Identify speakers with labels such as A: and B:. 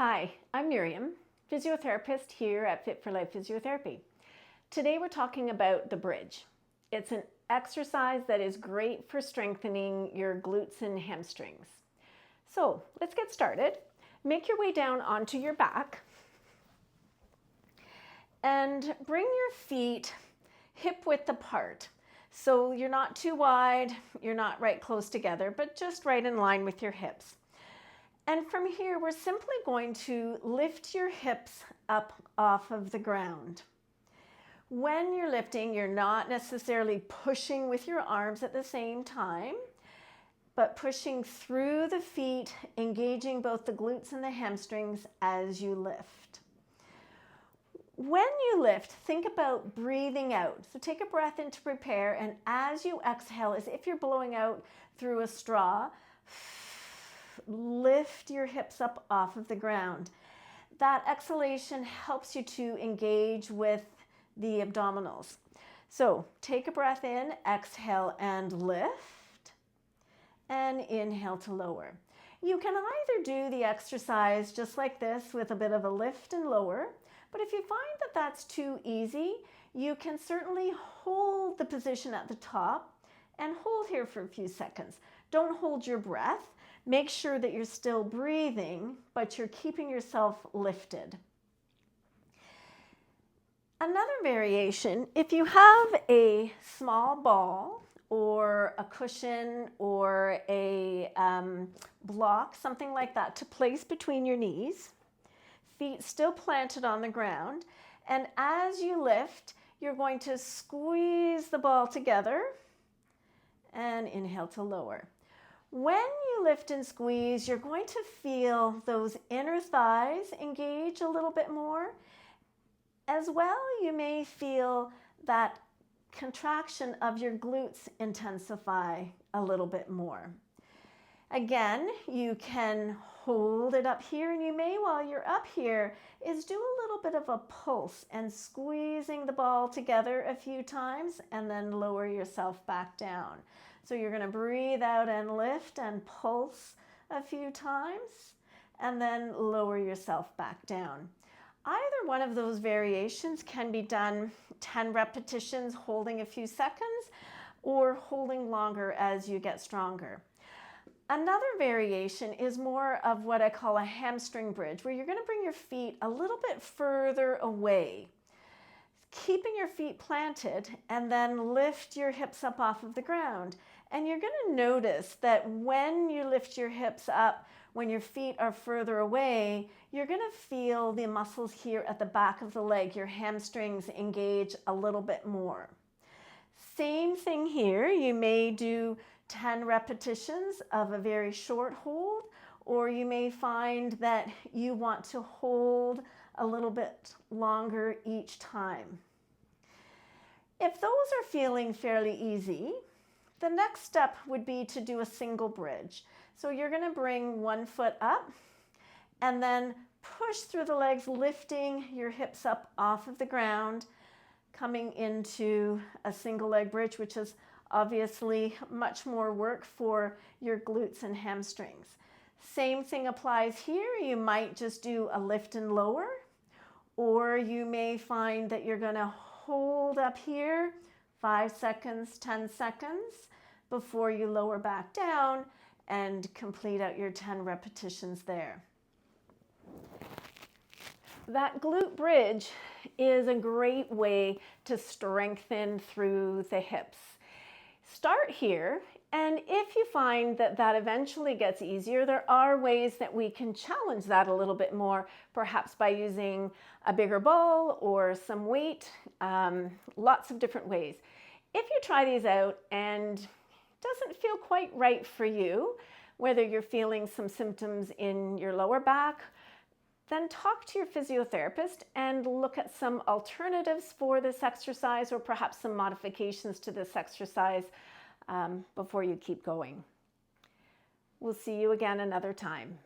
A: Hi, I'm Miriam, physiotherapist here at Fit for Life Physiotherapy. Today we're talking about the bridge. It's an exercise that is great for strengthening your glutes and hamstrings. So let's get started. Make your way down onto your back and bring your feet hip width apart. So you're not too wide, you're not right close together, but just right in line with your hips. And from here, we're simply going to lift your hips up off of the ground. When you're lifting, you're not necessarily pushing with your arms at the same time, but pushing through the feet, engaging both the glutes and the hamstrings as you lift. When you lift, think about breathing out. So take a breath in to prepare, and as you exhale, as if you're blowing out through a straw, lift your hips up off of the ground. That exhalation helps you to engage with the abdominals. So take a breath in, exhale and lift, and inhale to lower. You can either do the exercise just like this with a bit of a lift and lower, but if you find that that's too easy, you can certainly hold the position at the top and hold here for a few seconds. Don't hold your breath. Make sure that you're still breathing, but you're keeping yourself lifted. Another variation, if you have a small ball or a cushion or a block, something like that, to place between your knees, feet still planted on the ground, and as you lift, you're going to squeeze the ball together and inhale to lower. When you lift and squeeze, you're going to feel those inner thighs engage a little bit more. As well, you may feel that contraction of your glutes intensify a little bit more. Again, you can hold it up here, and you may, while you're up here, is do a little bit of a pulse and squeezing the ball together a few times and then lower yourself back down. So you're going to breathe out and lift and pulse a few times and then lower yourself back down. Either one of those variations can be done 10 repetitions, holding a few seconds, or holding longer as you get stronger. Another variation is more of what I call a hamstring bridge, where you're going to bring your feet a little bit further away, keeping your feet planted, and then lift your hips up off of the ground. And you're going to notice that when you lift your hips up, when your feet are further away, you're going to feel the muscles here at the back of the leg, your hamstrings, engage a little bit more. Same thing here. You may do 10 repetitions of a very short hold, or you may find that you want to hold a little bit longer each time. If those are feeling fairly easy, the next step would be to do a single bridge. So you're going to bring one foot up and then push through the legs, lifting your hips up off of the ground, coming into a single leg bridge, which is obviously much more work for your glutes and hamstrings. Same thing applies here. You might just do a lift and lower, or you may find that you're going to hold up here 5 seconds, 10 seconds before you lower back down and complete out your 10 repetitions there. That glute bridge is a great way to strengthen through the hips. Start here, and if you find that that eventually gets easier, there are ways that we can challenge that a little bit more, perhaps by using a bigger ball or some weight, lots of different ways. If you try these out and it doesn't feel quite right for you, whether you're feeling some symptoms in your lower back, then talk to your physiotherapist and look at some alternatives for this exercise, or perhaps some modifications to this exercise before you keep going. We'll see you again another time.